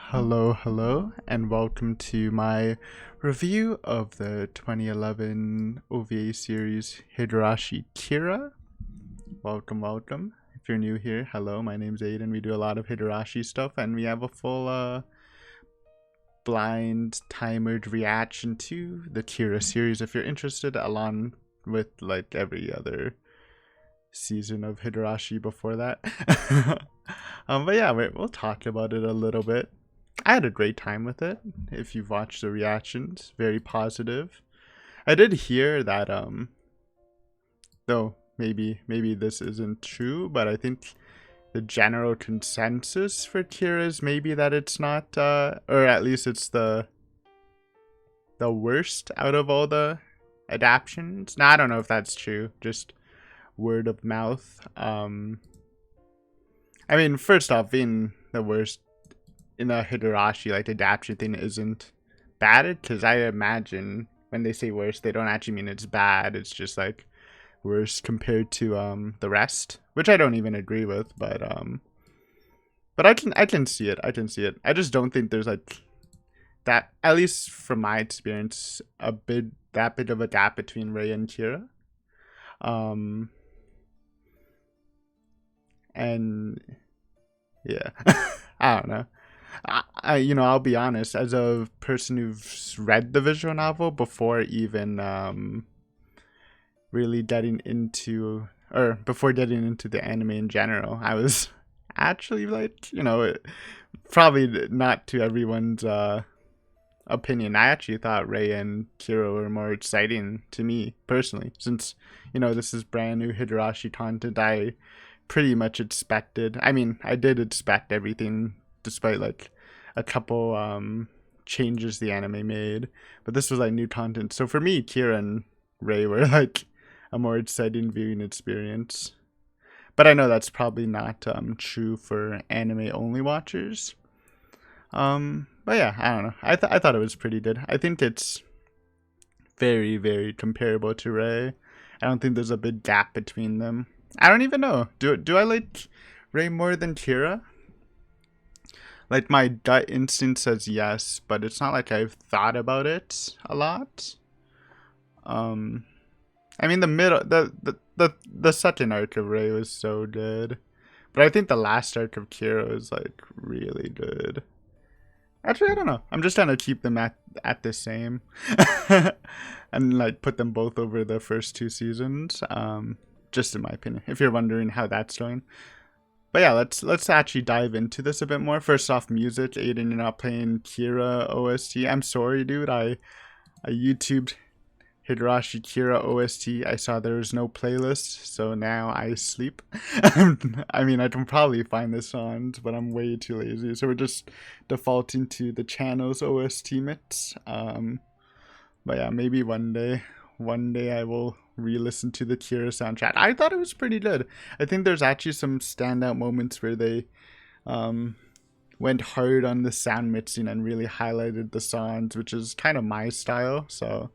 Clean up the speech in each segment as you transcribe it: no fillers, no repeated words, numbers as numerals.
Hello, and welcome to my review of the 2011 OVA series Higurashi Kira. Welcome. If you're new here, hello, my name's Aiden. We do a lot of Higurashi stuff, and we have a full blind timered reaction to the Kira series if you're interested, along with like every other season of Higurashi before that. But yeah, we'll talk about it a little bit. I had a great time with it. If you've watched the reactions, very positive. I did hear that though maybe this isn't true, but I think the general consensus for Kira is maybe that it's not or at least it's the worst out of all the adaptions. Now I don't know if that's true, just word of mouth. I mean, first off, being the worst in the Higurashi like adaptation thing isn't bad, because I imagine when they say worst, they don't actually mean it's bad. It's just like worst compared to the rest, which I don't even agree with. But I can see it. I just don't think there's like that, at least from my experience, that bit of a gap between Rei and Kira. And yeah, I don't know. I'll be honest, as a person who's read the visual novel before even really getting into, or before getting into the anime in general, I was actually like, probably not to everyone's opinion. I actually thought Rei and Kiro were more exciting to me personally, since this is brand new Higurashi content. I pretty much expected, I did expect everything, despite like a couple changes the anime made, but this was like new content. So for me, Kira and Rei were like a more exciting viewing experience. But I know that's probably not true for anime only watchers. But yeah, I don't know. I thought it was pretty good. I think it's very, very comparable to Rei. I don't think there's a big gap between them. I don't even know. Do I like Rei more than Kira? Like, my gut instinct says yes, but it's not like I've thought about it a lot. I mean, the second arc of Rei was so good, but I think the last arc of Kira is like really good. Actually, I don't know. I'm just trying to keep them at the same, and like put them both over the first two seasons. Just in my opinion, if you're wondering how that's going. But yeah, let's actually dive into this a bit more. First off, music. Aiden, you're not playing Kira OST. I'm sorry, dude. I YouTubed Higurashi Kira OST. I saw there was no playlist, so now I sleep. I mean, I can probably find the songs, but I'm way too lazy. So we're just defaulting to the channel's OST mix. But yeah, maybe one day I will re-listen to the Kira soundtrack. I thought it was pretty good. I think there's actually some standout moments where they went hard on the sound mixing and really highlighted the songs, which is kind of my style. So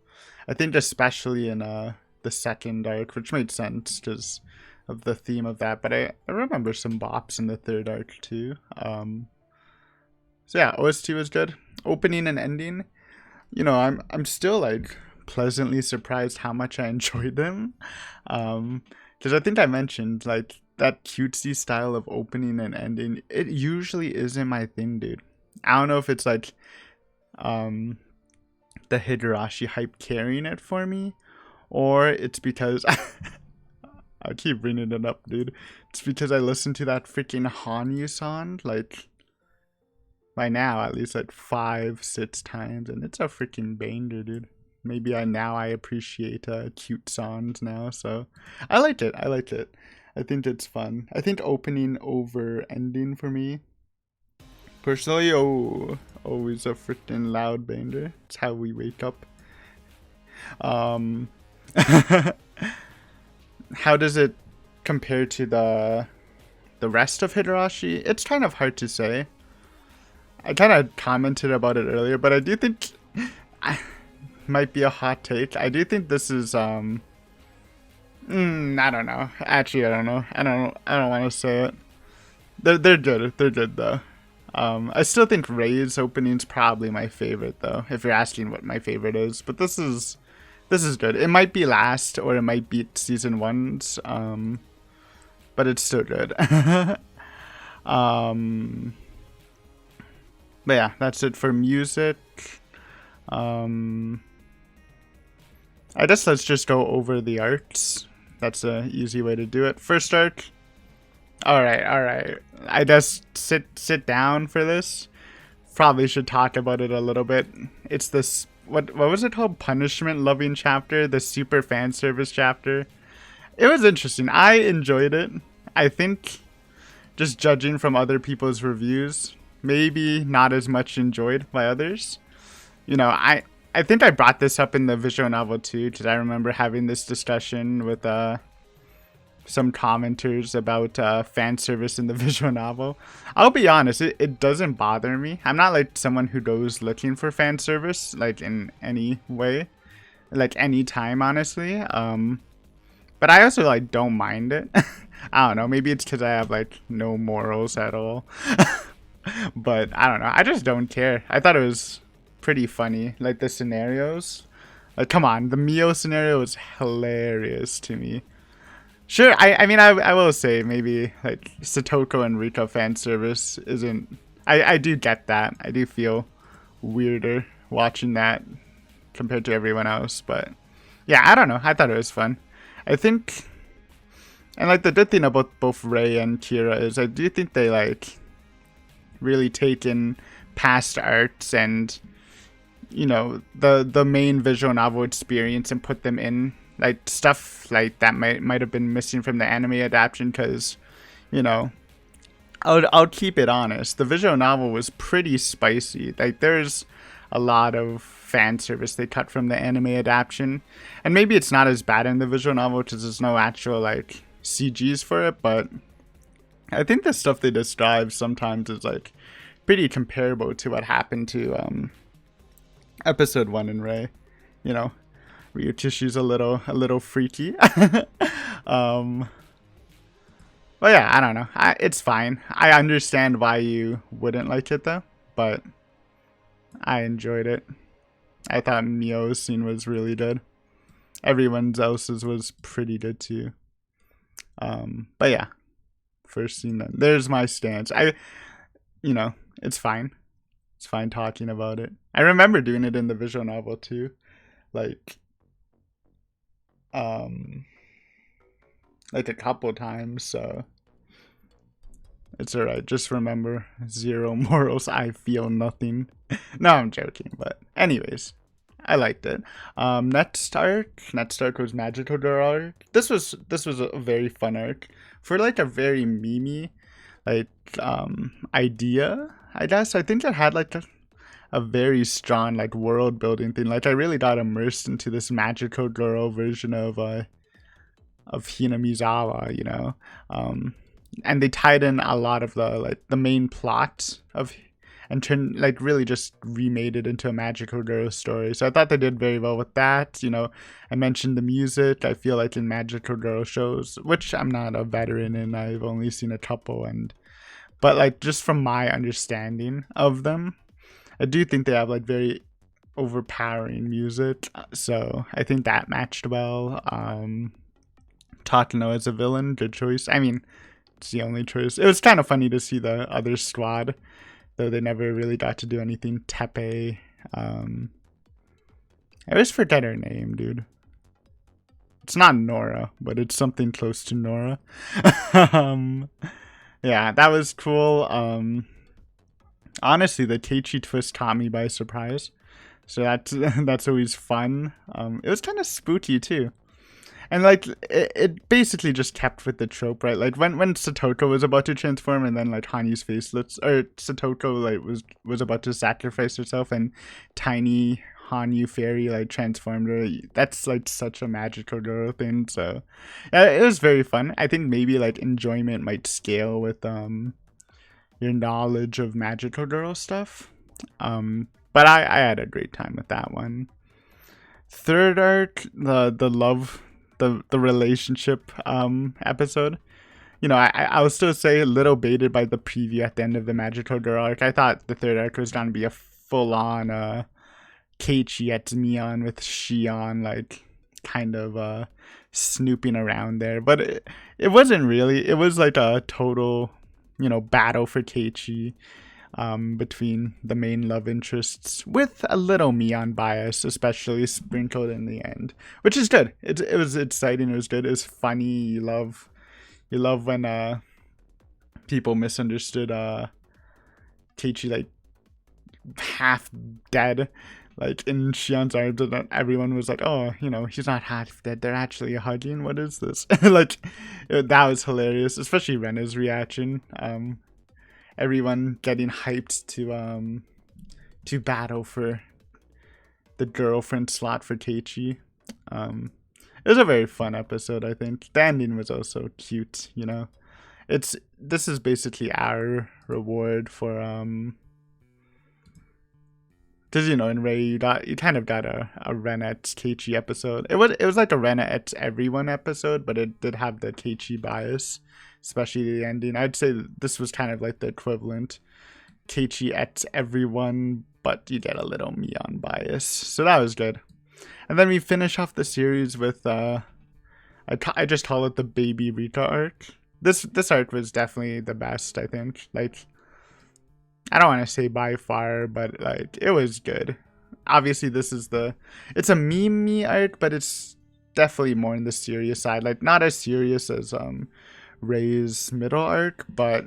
I think especially in the second arc, which made sense because of the theme of that, but I remember some bops in the third arc too. So yeah, OST was good. Opening and ending, I'm still like pleasantly surprised how much I enjoyed them, because I think I mentioned like that cutesy style of opening and ending, it usually isn't my thing, dude. I don't know if it's like the Higurashi hype carrying it for me, or it's because I keep bringing it up, dude. It's because I listened to that freaking Hanyu song like by now at least like 5-6 times, and it's a freaking banger, dude. Maybe I appreciate cute songs now, so I liked it. I think it's fun. I think opening over ending for me personally, always a freaking loud banger. It's how we wake up. How does it compare to the rest of Higurashi? It's kind of hard to say. I kind of commented about it earlier, but I do think might be a hot take. I do think this is I don't know. Actually, I don't know. I don't want to say it. They're good. They're good though. I still think Ray's opening's probably my favorite though, if you're asking what my favorite is. But this is good. It might be last or it might beat season one's, but it's still good. um, but yeah, that's it for music. I guess let's just go over the arcs. That's an easy way to do it. First arc. All right. I just sit down for this. Probably should talk about it a little bit. It's this what was it called? Punishment loving chapter, the super fan service chapter. It was interesting. I enjoyed it. I think just judging from other people's reviews, maybe not as much enjoyed by others. You know, I think I brought this up in the visual novel too, because I remember having this discussion with some commenters about fan service in the visual novel. I'll be honest, it doesn't bother me. I'm not like someone who goes looking for fan service like in any way, like any time, honestly. But I also like don't mind it. I don't know. Maybe it's because I have like no morals at all. But I don't know. I just don't care. I thought it was pretty funny, like the scenarios. Like, come on, the Mio scenario was hilarious to me. Sure, I mean, I will say maybe like Satoko and Rika fan service isn't. I do get that. I do feel weirder watching that compared to everyone else, but yeah, I don't know. I thought it was fun. I think, and like the good thing about both Ray and Kira is I do think they like really take in past arts and, you know, the main visual novel experience and put them in like stuff like that might have been missing from the anime adaptation, because, you know, I'll keep it honest, the visual novel was pretty spicy. Like there's a lot of fan service they cut from the anime adaptation, and maybe it's not as bad in the visual novel because there's no actual like CGs for it, but I think the stuff they describe sometimes is like pretty comparable to what happened to episode 1 in Ray. You know, Ryuchishi's a little freaky. But yeah, I don't know. It's fine. I understand why you wouldn't like it though, but I enjoyed it. I thought Mio's scene was really good. Everyone else's was pretty good too. But yeah, first scene then. There's my stance. You know, it's fine. It's fine talking about it. I remember doing it in the visual novel too. Like a couple times, so it's alright. Just remember, zero morals. I feel nothing. No, I'm joking, but anyways, I liked it. Next arc was Magical Girl arc. This was a very fun arc for like a very memey like idea, I guess. I think it had like a very strong like world building thing. Like I really got immersed into this magical girl version of Hinamizawa, you know. And they tied in a lot of the main plot of, and turned like really just remade it into a magical girl story. So I thought they did very well with that. You know, I mentioned the music. I feel like in magical girl shows, which I'm not a veteran in, I've only seen a couple, but like just from my understanding of them, I do think they have like very overpowering music. So I think that matched well. Takano as a villain, good choice. I mean, it's the only choice. It was kind of funny to see the other squad, though they never really got to do anything. Tepe. I always forget her name, dude. It's not Nora, but it's something close to Nora. Yeah, that was cool. Honestly, the Teichi twist caught me by surprise, so that's always fun. It was kind of spooky too, and like it basically just kept with the trope, right? Like when Satoko was about to transform, and then like Hanyu's facelets, or Satoko like was about to sacrifice herself, and tiny Hanyu fairy like transformed her. That's like such a magical girl thing. So yeah, it was very fun. I think maybe like enjoyment might scale with your knowledge of magical girl stuff. But I had a great time with that one. Third arc, the love, the relationship episode. I'll still say a little baited by the preview at the end of the Magical Girl arc. I thought the third arc was gonna be a full-on Keiichi at Mion with Shion, like, kind of snooping around there. But it wasn't really. It was like a total, battle for Keiichi between the main love interests with a little Mion bias, especially sprinkled in the end, which is good. It was exciting. It was good. It was funny. You love when people misunderstood Keiichi, like, half dead, like in Shion's arms, and everyone was like, oh, he's not half dead, they're actually hugging, what is this? Like, that was hilarious, especially Rena's reaction. Everyone getting hyped to battle for the girlfriend slot for Keiichi. It was a very fun episode. I think the ending was also cute. This is basically our reward for because in Ray you kind of got a Ren at Keiichi episode. It was like a Ren at everyone episode, but it did have the Keiichi bias, especially the ending. I'd say this was kind of like the equivalent. Keiichi at everyone, but you get a little Mion bias, so that was good. And then we finish off the series with I just call it the Baby Rita arc. This arc was definitely the best, I think. Like, I don't want to say by far, but like, it was good. Obviously, it's a meme arc, but it's definitely more in the serious side. Like, not as serious as Ray's middle arc, but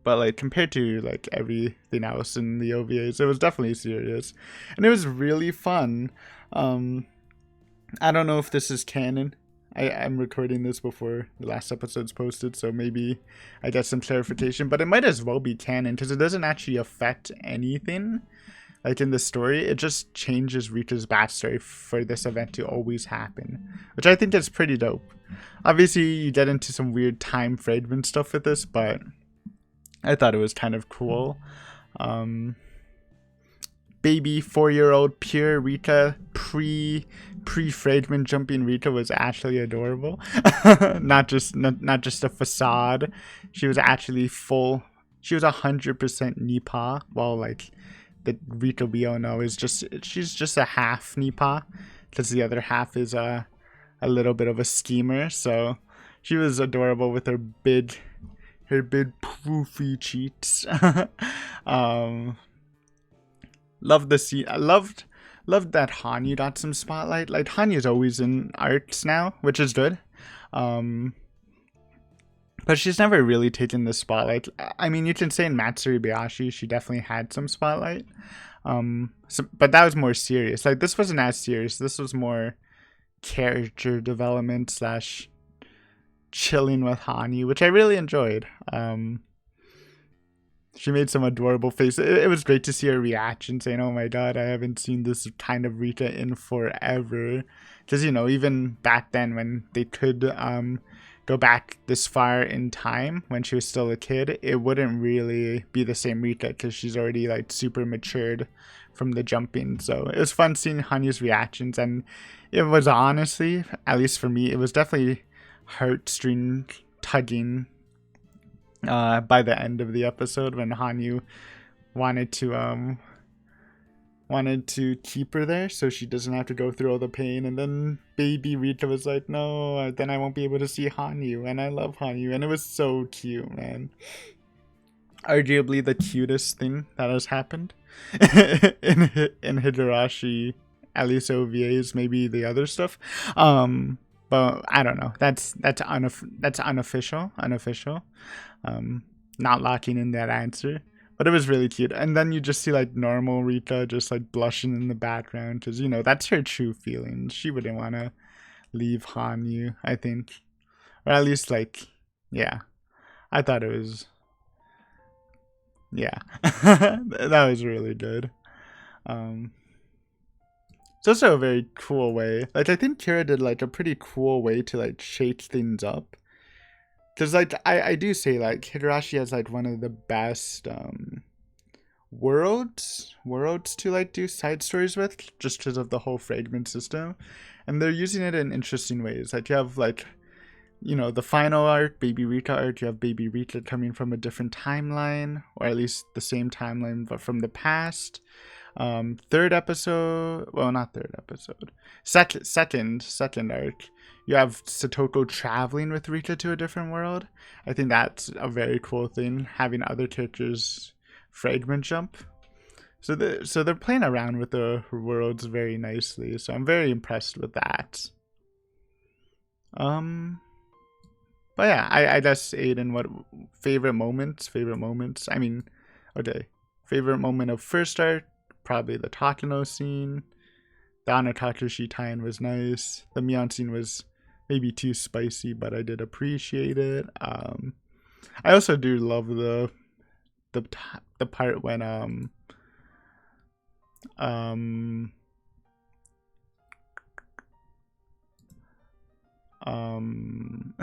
like, compared to like everything else in the OVAs, it was definitely serious, and it was really fun. I don't know if this is canon. I'm recording this before the last episode's posted, so maybe I get some clarification, but it might as well be canon because it doesn't actually affect anything like in the story. It just changes Rita's backstory for this event to always happen, which I think is pretty dope. Obviously, you get into some weird time fragment stuff with this, but I thought it was kind of cool. Baby 4-year-old pure Rita, pre-fragment jumping Rita was actually adorable. not just a facade. She was actually full. She was 100% Nipa, while like the Rita we all know she's just a half Nipa, because the other half is a little bit of a schemer. So she was adorable with her big poofy cheeks. Loved the scene. I loved that Hanyu got some spotlight. Like, Hanyu's always in arcs now, which is good. But she's never really taken the spotlight. I mean, you can say in Matsuri Bayashi, she definitely had some spotlight. But that was more serious. Like, this wasn't as serious. This was more character development / chilling with Hanyu, which I really enjoyed. She made some adorable face. It was great to see her reaction, saying, oh my god, I haven't seen this kind of Rita in forever. Because, even back then when they could go back this far in time, when she was still a kid, it wouldn't really be the same Rita because she's already like super matured from the jumping. So it was fun seeing Hanyu's reactions, and it was honestly, at least for me, it was definitely heartstring tugging by the end of the episode when Hanyu wanted to keep her there so she doesn't have to go through all the pain, and then Baby Rita was like, no, then I won't be able to see Hanyu, and I love Hanyu, and it was so cute, man. Arguably the cutest thing that has happened in Higurashi, at least OVAs, maybe the other stuff. But I don't know. That's unofficial. Not locking in that answer. But it was really cute. And then you just see like normal Rita just like blushing in the background because, that's her true feelings. She wouldn't want to leave Hanyu, I think. Or at least like, yeah. I thought it was, yeah. That was really good. It's also a very cool way. Like, I think Kira did like a pretty cool way to like shake things up. Because like I do say like Higurashi has like one of the best worlds to like do side stories with, just because of the whole fragment system, and they're using it in interesting ways. Like, you have like the final arc, Baby Rita arc, you have Baby Rita coming from a different timeline, or at least the same timeline, but from the past. Third episode, well, not third episode, second arc, you have Satoko traveling with Rita to a different world. I think that's a very cool thing, having other characters fragment jump. So they're playing around with the worlds very nicely. So I'm very impressed with that. But yeah, I guess Aiden, what favorite moments? I mean, okay, favorite moment of first arc, probably the Takano scene. The Anatakashi tie-in was nice. The Mion scene was maybe too spicy, but I did appreciate it. I also do love the part when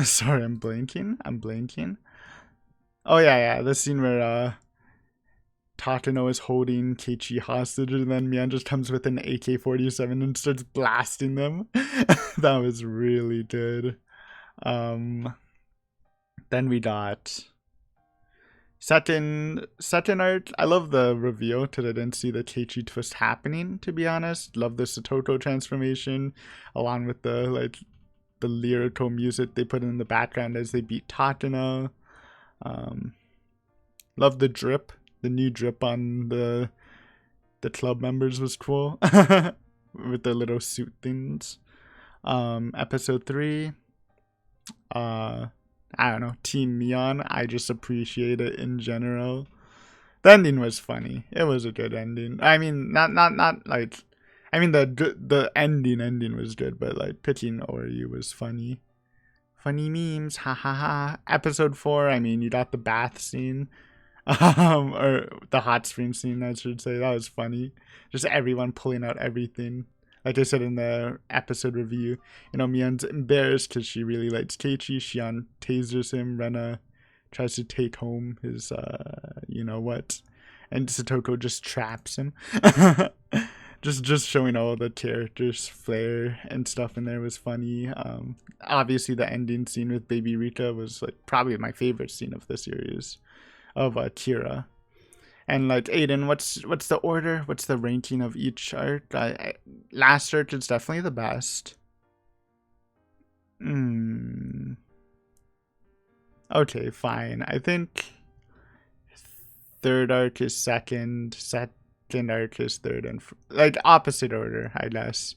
sorry, I'm blanking. Oh yeah, the scene where Takano is holding Keiichi hostage, and then Mion just comes with an AK-47 and starts blasting them. That was really good. Then we got second art. I love the reveal because I didn't see the Keiichi twist happening, to be honest. Love the Satoko transformation, along with the lyrical music they put in the background as they beat Takano. Love the drip. The new drip on the club members was cool. With the little suit things. Episode 3. I don't know, Team Mion. I just appreciate it in general. The ending was funny. It was a good ending. I mean, not like, I mean the ending was good, but like picking Oryu was funny. Funny memes, ha ha ha. Episode 4, I mean, you got the bath scene. Or the hot spring scene, I should say. That was funny. Just everyone pulling out everything. Like I said in the episode review, Mion's embarrassed because she really likes Keiichi. Shion tasers him. Rena tries to take home his, what. And Satoko just traps him. just showing all the characters' flair and stuff in there was funny. Obviously, the ending scene with Baby Rita was like probably my favorite scene of the series. Of Kira. And like Aiden, what's the order? What's the ranking of each arc? Last arc is definitely the best. Okay, fine. I think third arc is second arc is third, and like opposite order, I guess.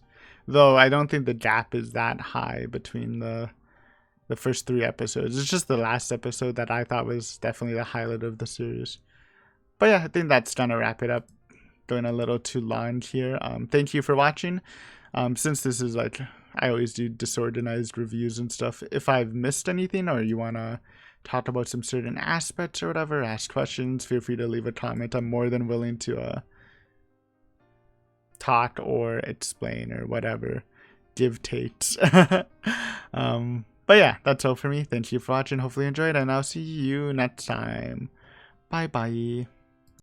Though I don't think the gap is that high between the first 3 episodes. It's just the last episode that I thought was definitely the highlight of the series. But yeah, I think that's gonna wrap it up. Going a little too long here. Thank you for watching. Since this is like, I always do disorganized reviews and stuff. If I've missed anything or you wanna talk about some certain aspects or whatever, ask questions, feel free to leave a comment. I'm more than willing to talk or explain or whatever. Give takes. But yeah, that's all for me. Thank you for watching. Hopefully you enjoyed, and I'll see you next time. Bye bye.